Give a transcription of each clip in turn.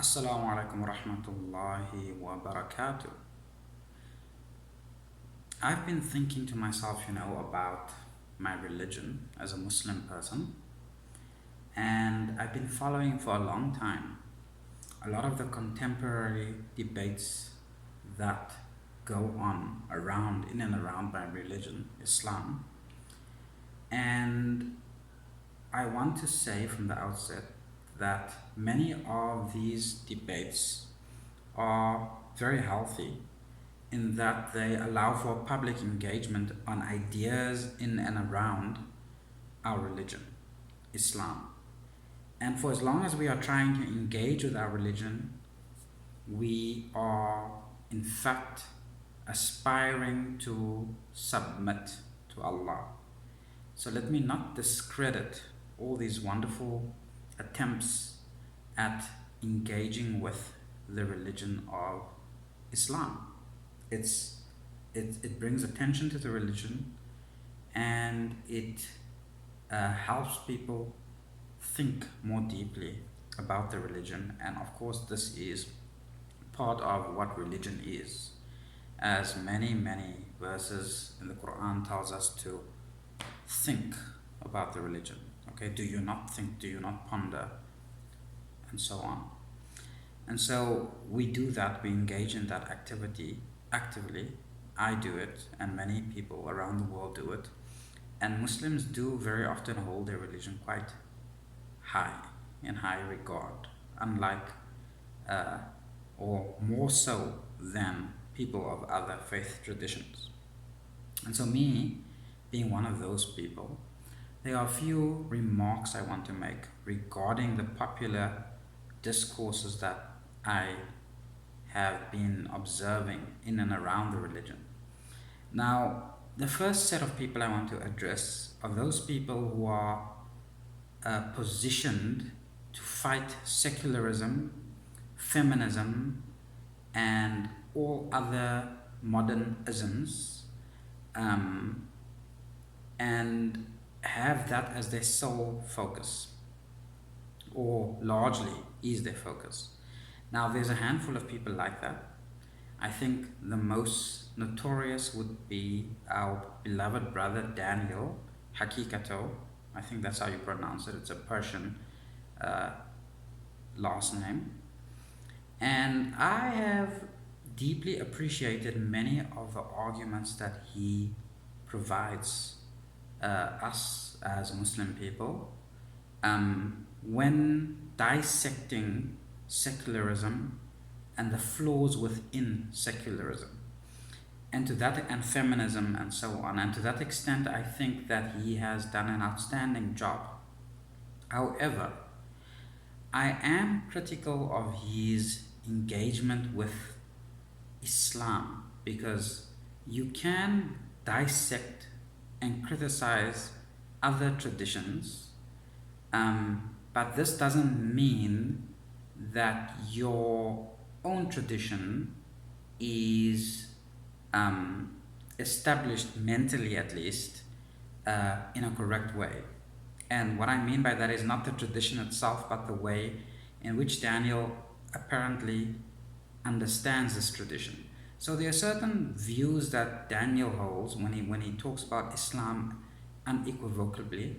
Assalamu alaikum wa rahmatullahi wa barakatuh. I've been thinking to myself, about my religion as a Muslim person, and I've been following for a long time a lot of the contemporary debates that go on around, in and around my religion, Islam. And I want to say from the outset that many of these debates are very healthy in that they allow for public engagement on ideas in and around our religion, Islam. And for as long as we are trying to engage with our religion, we are in fact aspiring to submit to Allah. So let me not discredit all these wonderful attempts at engaging with the religion of Islam. It brings attention to the religion, and it helps people think more deeply about the religion. And of course, this is part of what religion is, as many verses in the Quran tells us to think about the religion. Okay, do you not think, do you not ponder, and so on. And so we do that, we engage in that activity actively. I do it, and many people around the world do it. And Muslims do very often hold their religion quite high, in high regard, unlike or more so than people of other faith traditions. And so, me being one of those people, there are a few remarks I want to make regarding the popular discourses that I have been observing in and around the religion. Now, the first set of people I want to address are those people who are positioned to fight secularism, feminism, and all other modern isms, and have that as their sole focus, or largely is their focus. Now, there's a handful of people like that. I think the most notorious would be our beloved brother Daniel Hakikato. I think that's how you pronounce it. It's a Persian last name. And I have deeply appreciated many of the arguments that he provides us as Muslim people when dissecting secularism and the flaws within secularism, and feminism and so on. And to that extent, I think that he has done an outstanding job. However, I am critical of his engagement with Islam, because you can dissect and criticize other traditions, but this doesn't mean that your own tradition is established mentally, at least, in a correct way. And what I mean by that is not the tradition itself, but the way in which Daniel apparently understands this tradition. So there are certain views that Daniel holds when he talks about Islam unequivocally,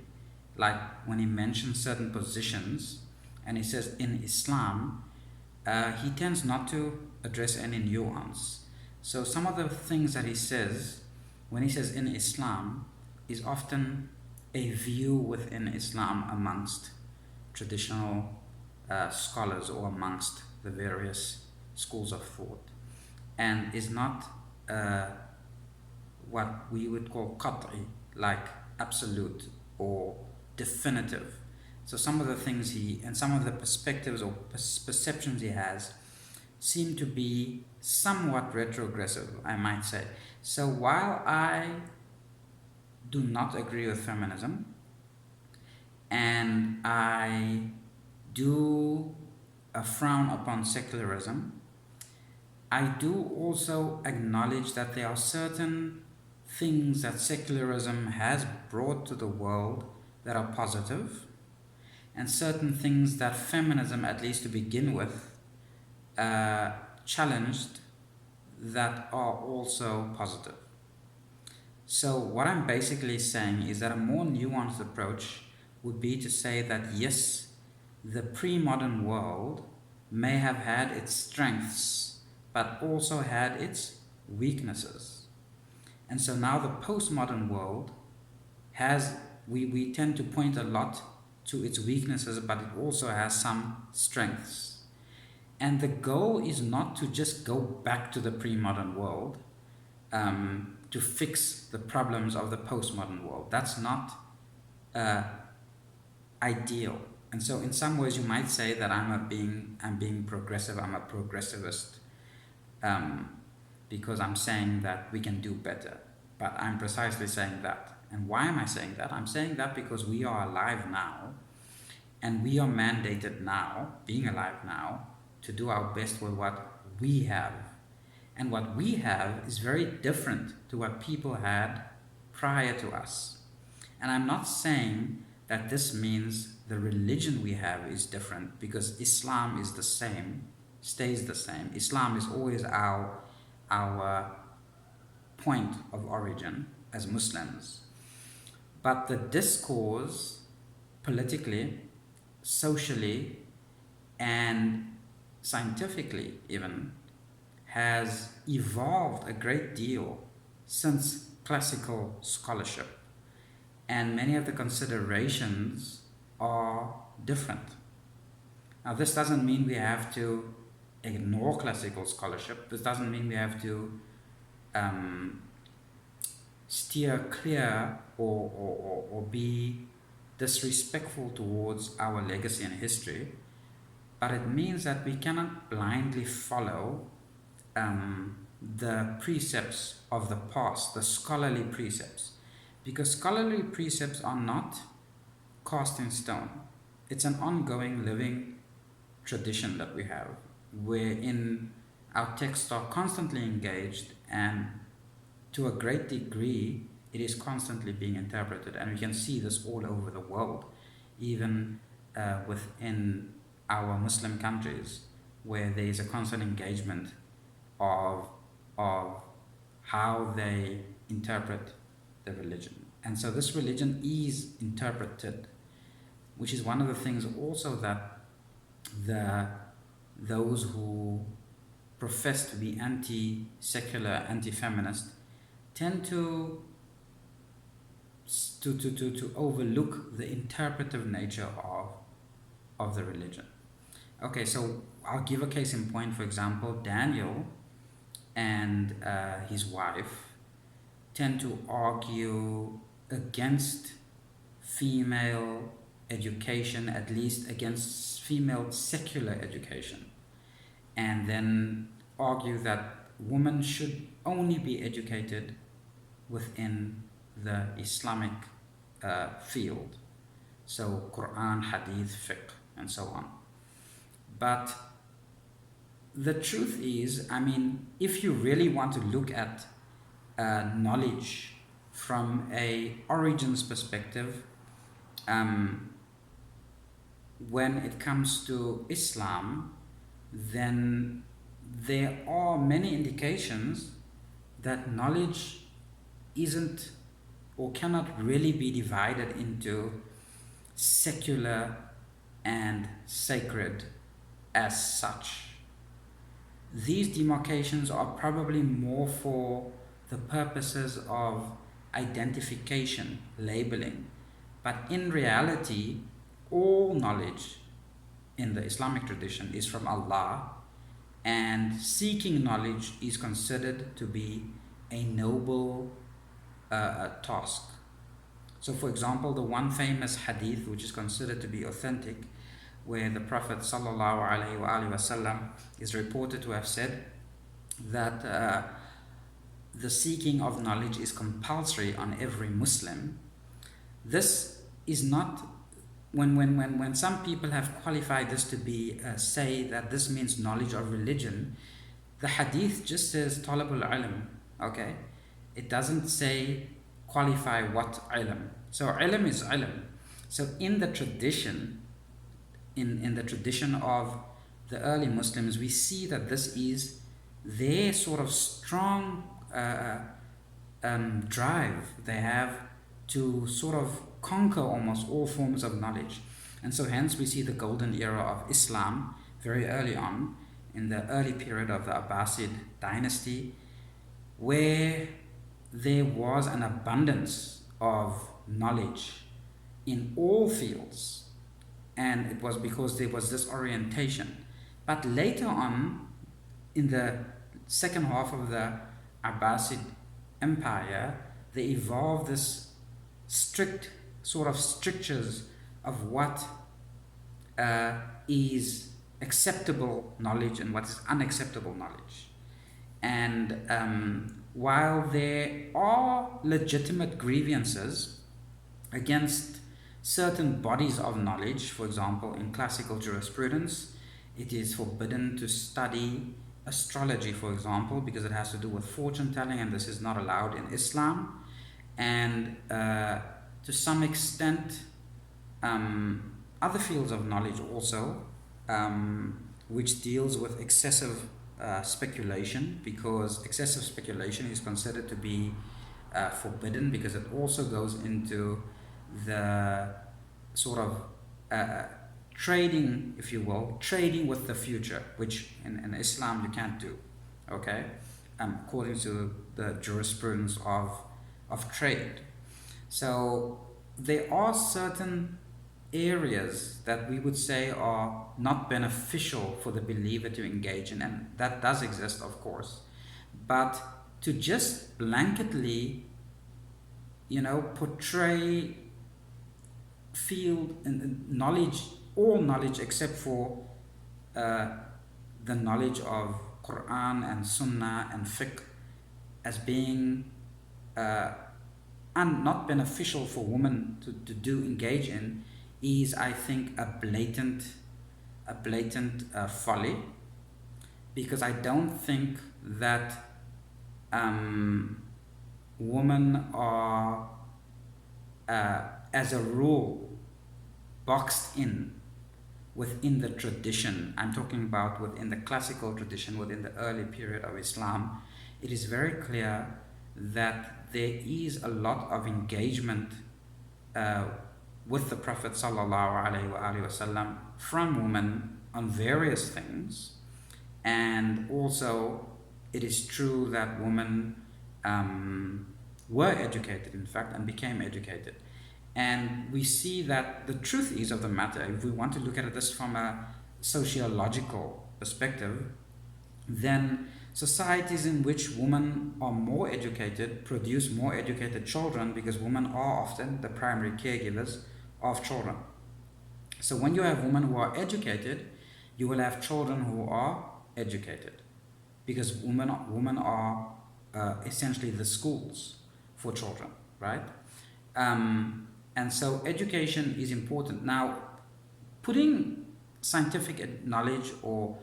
like when he mentions certain positions and he says in Islam, he tends not to address any nuance. So some of the things that he says when he says in Islam is often a view within Islam amongst traditional scholars, or amongst the various schools of thought, and is not what we would call qat'i, like absolute or definitive. So some of the things some of the perspectives or perceptions he has seem to be somewhat retrogressive, I might say. So while I do not agree with feminism, and I do frown upon secularism, I do also acknowledge that there are certain things that secularism has brought to the world that are positive, and certain things that feminism, at least to begin with, uh, challenged that are also positive. So, what I'm basically saying is that a more nuanced approach would be to say that yes, the pre modern world may have had its strengths, but also had its weaknesses. And so now the postmodern world has, we tend to point a lot to its weaknesses, but it also has some strengths. And the goal is not to just go back to the pre modern world to fix the problems of the postmodern world. That's not uh, ideal. And so, in some ways, you might say that I'm being progressive. I'm a progressivist um, because I'm saying that we can do better. But I'm precisely saying that. And why am I saying that? I'm saying that because we are alive now, and we are mandated now, being alive now, to do our best with what we have. And what we have is very different to what people had prior to us. And I'm not saying that this means the religion we have is different, because Islam is the same, stays the same. Islam is always our point of origin as Muslims. But the discourse, politically, socially, and scientifically even, has evolved a great deal since classical scholarship, and many of the considerations are different. Now, this doesn't mean we have to ignore classical scholarship. This doesn't mean we have to steer clear or be disrespectful towards our legacy and history, but it means that we cannot blindly follow the precepts of the past, the scholarly precepts, because scholarly precepts are not cast in stone. It's an ongoing living tradition that we have, wherein our texts are constantly engaged, and to a great degree it is constantly being interpreted, and we can see this all over the world, even within our Muslim countries, where there is a constant engagement of how they interpret the religion. And so this religion is interpreted, which is one of the things also that those who profess to be anti-secular, anti-feminist, tend to overlook the interpretive nature of the religion. Okay, so I'll give a case in point. For example, Daniel and his wife tend to argue against female education, at least against female secular education, and then argue that women should only be educated within the Islamic field, so Quran, Hadith, Fiqh, and so on. But the truth is, I mean, if you really want to look at knowledge from a origins perspective, when it comes to Islam, then there are many indications that knowledge isn't or cannot really be divided into secular and sacred as such. These demarcations are probably more for the purposes of identification, labeling, but in reality, all knowledge in the Islamic tradition is from Allah, and seeking knowledge is considered to be a noble task. So, for example, the one famous hadith which is considered to be authentic, where the Prophet ﷺ is reported to have said that the seeking of knowledge is compulsory on every Muslim. This is not, when some people have qualified this to be, say that this means knowledge of religion, the hadith just says talabul ilm, okay? It doesn't say qualify what ilm. So ilm is ilm. So in the tradition, in the tradition of the early Muslims, we see that this is their sort of strong drive they have to sort of conquer almost all forms of knowledge. And so hence we see the golden era of Islam very early on, in the early period of the Abbasid dynasty, where there was an abundance of knowledge in all fields, and it was because there was this orientation. But later on, in the second half of the Abbasid Empire, they evolved this strict sort of strictures of what is acceptable knowledge and what is unacceptable knowledge. And while there are legitimate grievances against certain bodies of knowledge, for example, in classical jurisprudence, it is forbidden to study astrology, for example, because it has to do with fortune telling, and this is not allowed in Islam. And to some extent, other fields of knowledge also, which deals with excessive speculation, because excessive speculation is considered to be forbidden, because it also goes into the sort of trading, if you will, trading with the future, which in Islam you can't do, okay, according to the jurisprudence of trade. So there are certain areas that we would say are not beneficial for the believer to engage in, and that does exist, of course. But to just blanketly, portray field and knowledge, all knowledge except for the knowledge of Quran and Sunnah and fiqh, as being not beneficial for women to engage in, is, I think, a blatant folly, because I don't think that women are as a rule boxed in within the tradition. I'm talking about within the classical tradition, within the early period of Islam. It is very clear that there is a lot of engagement with the Prophet ﷺ from women on various things. And also it is true that women were educated, in fact, and became educated. And we see that the truth is of the matter, if we want to look at this from a sociological perspective, then societies in which women are more educated produce more educated children, because women are often the primary caregivers of children. So when you have women who are educated, you will have children who are educated, because women are essentially the schools for children, right? And so education is important. Now, putting scientific knowledge or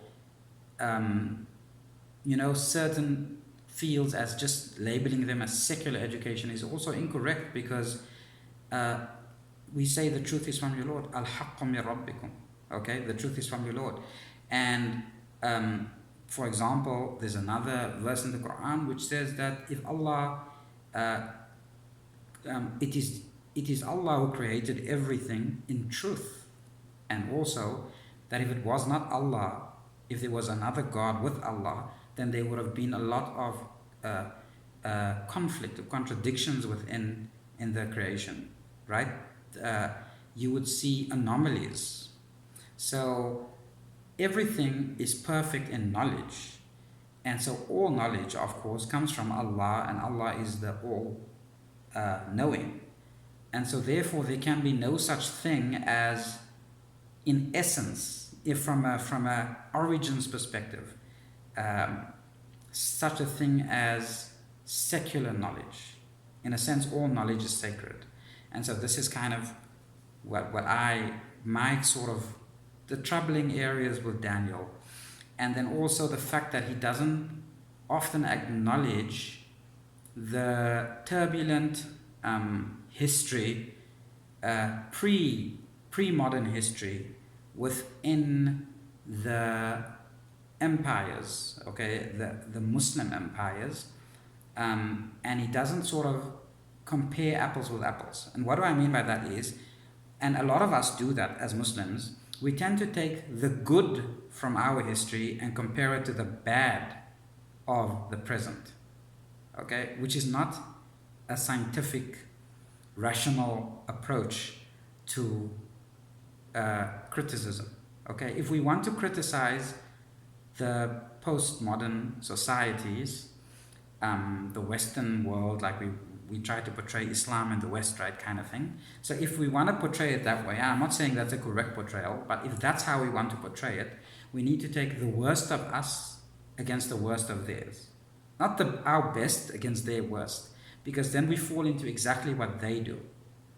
certain fields as just labeling them as secular education is also incorrect, because we say the truth is from your Lord. Al-haqqu min rabbikum. Okay, the truth is from your Lord. And for example, there's another verse in the Quran which says that if Allah, it is Allah who created everything in truth, and also that if it was not Allah, if there was another God with Allah, then there would have been a lot of conflict, of contradictions within the creation, right? You would see anomalies. So everything is perfect in knowledge, and so all knowledge, of course, comes from Allah, and Allah is the all knowing. And so therefore there can be no such thing as, in essence, if from a origins perspective, such a thing as secular knowledge. In a sense, all knowledge is sacred. And so this is kind of what I might sort of, the troubling areas with Daniel. And then also the fact that he doesn't often acknowledge the turbulent history, pre-modern history within the empires, okay, the Muslim empires, and he doesn't sort of compare apples with apples. And what do I mean by that is, and a lot of us do that as Muslims, we tend to take the good from our history and compare it to the bad of the present, okay, which is not a scientific, rational approach to criticism. Okay, if we want to criticize the postmodern societies, the Western world, like we try to portray Islam in the West, right, kind of thing. So if we want to portray it that way, I'm not saying that's a correct portrayal, but if that's how we want to portray it, we need to take the worst of us against the worst of theirs. Not our best against their worst, because then we fall into exactly what they do.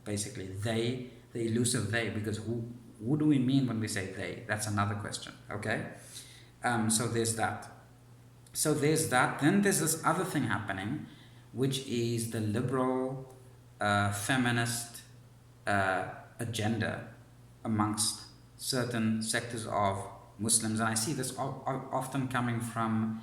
Basically, the elusive they, because who do we mean when we say they? That's another question, okay? So there's that. Then there's this other thing happening, which is the liberal feminist agenda amongst certain sectors of Muslims. And I see this often coming from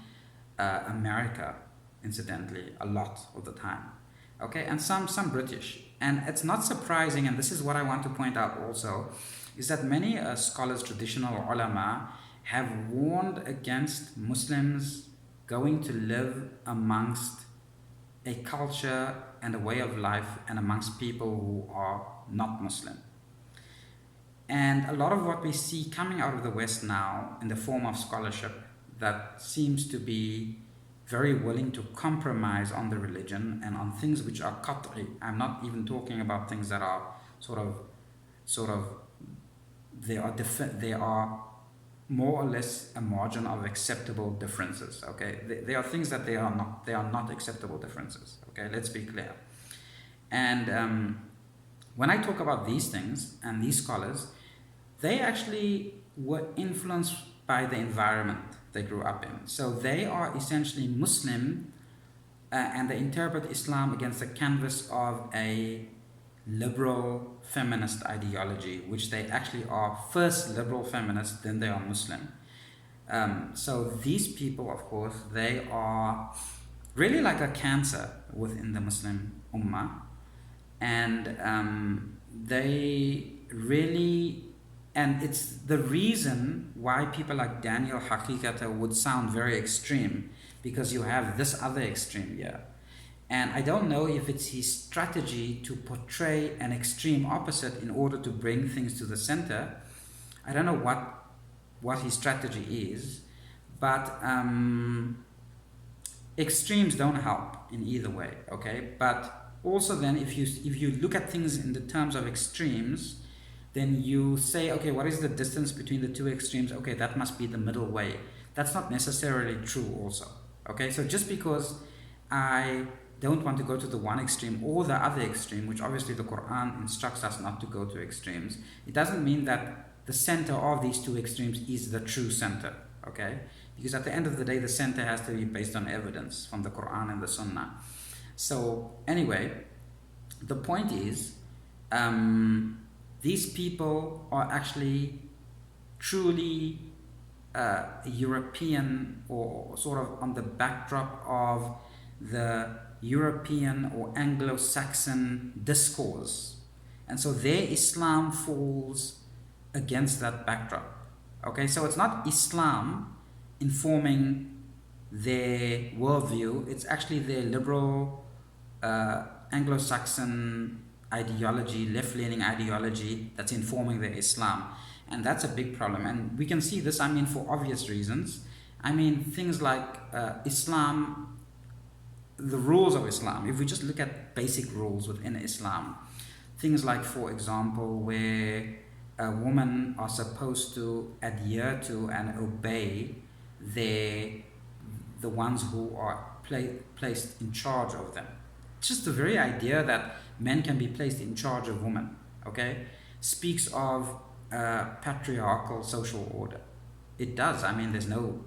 America, incidentally, a lot of the time. Okay, and some British. And it's not surprising, and this is what I want to point out also, is that many scholars, traditional ulama, have warned against Muslims going to live amongst a culture and a way of life and amongst people who are not Muslim. And a lot of what we see coming out of the West now in the form of scholarship that seems to be very willing to compromise on the religion and on things which are qat'i. I'm not even talking about things that are sort of they are more or less a margin of acceptable differences. Okay, they are things that they are not acceptable differences. Okay, let's be clear. And when I talk about these things and these scholars, they actually were influenced by the environment they grew up in. So they are essentially Muslim, and they interpret Islam against the canvas of a liberal feminist ideology, which they actually are first liberal feminists, then they are Muslim. So these people, of course, they are really like a cancer within the Muslim Ummah, and they really, and it's the reason why people like Daniel Hakikata would sound very extreme, because you have this other extreme here. And I don't know if it's his strategy to portray an extreme opposite in order to bring things to the center. I don't know what his strategy is, but extremes don't help in either way, okay? But also then if you look at things in the terms of extremes, then you say, okay, what is the distance between the two extremes? Okay, that must be the middle way. That's not necessarily true also, okay? So just because I don't want to go to the one extreme or the other extreme, which obviously the Quran instructs us not to go to extremes, it doesn't mean that the center of these two extremes is the true center, okay? Because at the end of the day, the center has to be based on evidence from the Quran and the Sunnah. So anyway, the point is, these people are actually truly European, or sort of on the backdrop of the European or Anglo-Saxon discourse. And so their Islam falls against that backdrop. Okay, so it's not Islam informing their worldview, it's actually their liberal Anglo-Saxon ideology, left-leaning ideology that's informing their Islam. And that's a big problem. And we can see this, I mean, for obvious reasons. I mean, things like Islam, the rules of Islam, if we just look at basic rules within Islam, things like, for example, where women are supposed to adhere to and obey the ones who are placed in charge of them. Just the very idea that men can be placed in charge of women, okay, speaks of patriarchal social order. It does. I mean, there's no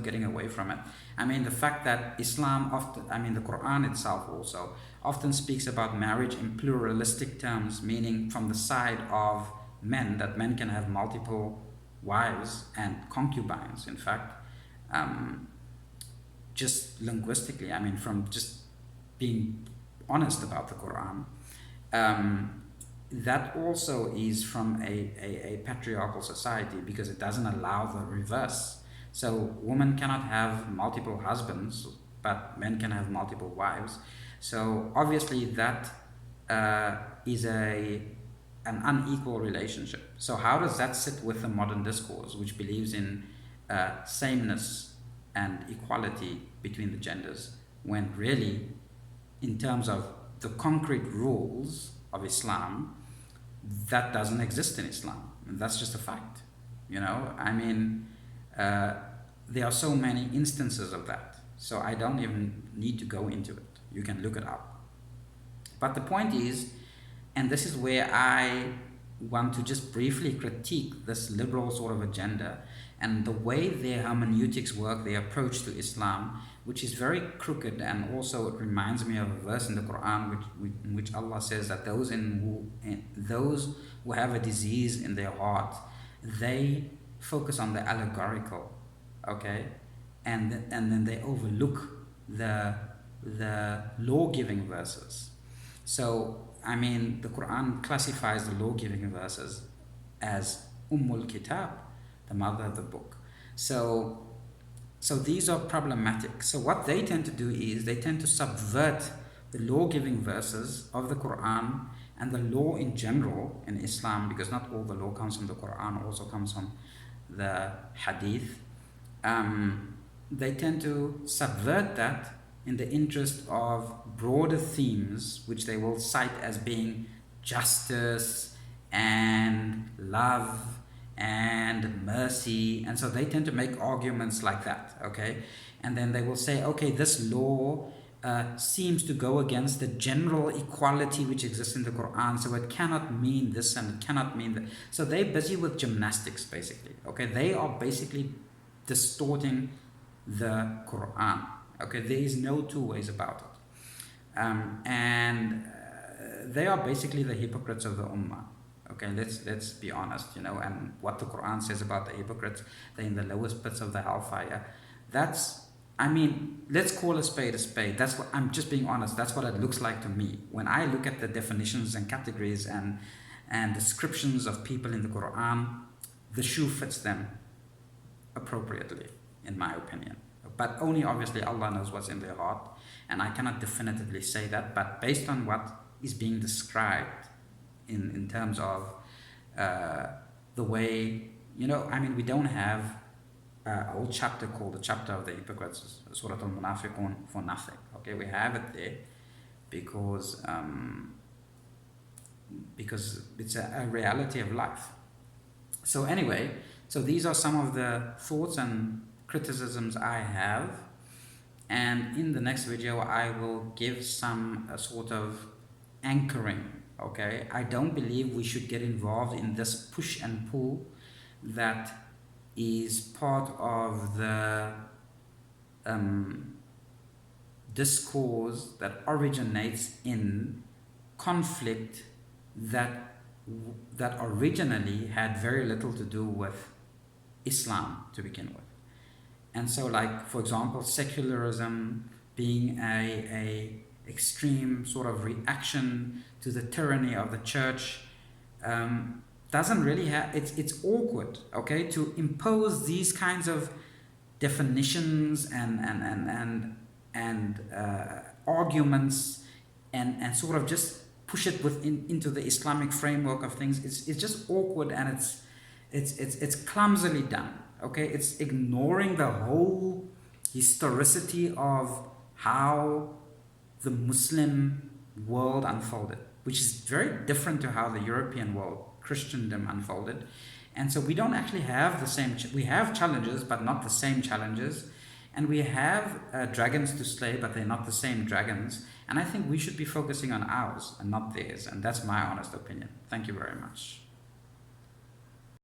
getting away from it. I mean, the fact that Islam often, I mean, the Quran itself also often speaks about marriage in pluralistic terms, meaning from the side of men, that men can have multiple wives and concubines, in fact, um, just linguistically, I mean, from just being honest about the Quran, um, that also is from a patriarchal society, because it doesn't allow the reverse. So women cannot have multiple husbands, but men can have multiple wives. So obviously that is an unequal relationship. So how does that sit with the modern discourse, which believes in sameness and equality between the genders, when really, in terms of the concrete rules of Islam, that doesn't exist in Islam. And that's just a fact. You know, I mean, there are so many instances of that. So I don't even need to go into it. You can look it up. But the point is, and this is where I want to just briefly critique this liberal sort of agenda and the way their hermeneutics work, their approach to Islam, which is very crooked. And also it reminds me of a verse in the Quran in which Allah says that those who have a disease in their heart, they focus on the allegorical, okay, and then they overlook the law-giving verses. So I mean, the Quran classifies the law-giving verses as Ummul Kitab, the mother of the book. So these are problematic. So what they tend to do is they tend to subvert the law-giving verses of the Quran and the law in general in Islam, because not all the law comes from the Quran, also comes from the Hadith. They tend to subvert that in the interest of broader themes, which they will cite as being justice and love and mercy. And so they tend to make arguments like that, okay? And then they will say, okay, this law seems to go against the general equality which exists in the Quran, so it cannot mean this and it cannot mean that. So they're busy with gymnastics, basically, okay? They are basically distorting the Quran. Okay, there is no two ways about it. They are basically the hypocrites of the Ummah. Okay, let's be honest, you know, and what the Quran says about the hypocrites, they're in the lowest pits of the hellfire. That's, I mean, let's call a spade a spade. That's what, I'm just being honest, that's what it looks like to me. When I look at the definitions and categories and descriptions of people in the Quran, the shoe fits them appropriately, in my opinion. But only obviously Allah knows what's in their heart, and I cannot definitively say that, but based on what is being described in terms of the way, you know, I mean, we don't have a whole chapter called the chapter of the hypocrites, Surah Al-Munafiqun, for nothing. Okay, we have it there because it's a reality of life. So anyway, so these are some of the thoughts and criticisms I have, and in the next video I will give some sort of anchoring. Okay, I don't believe we should get involved in this push and pull that is part of the discourse that originates in conflict that originally had very little to do with Islam to begin with. And so, like, for example, secularism being a extreme sort of reaction to the tyranny of the church doesn't really have, it's awkward, okay, to impose these kinds of definitions and arguments and sort of just push it into the Islamic framework of things. It's just awkward, and it's clumsily done. Okay, it's ignoring the whole historicity of how the Muslim world unfolded, which is very different to how the European world, Christendom, unfolded. And so we don't actually have the same, we have challenges, but not the same challenges. And we have dragons to slay, but they're not the same dragons. And I think we should be focusing on ours and not theirs. And that's my honest opinion. Thank you very much.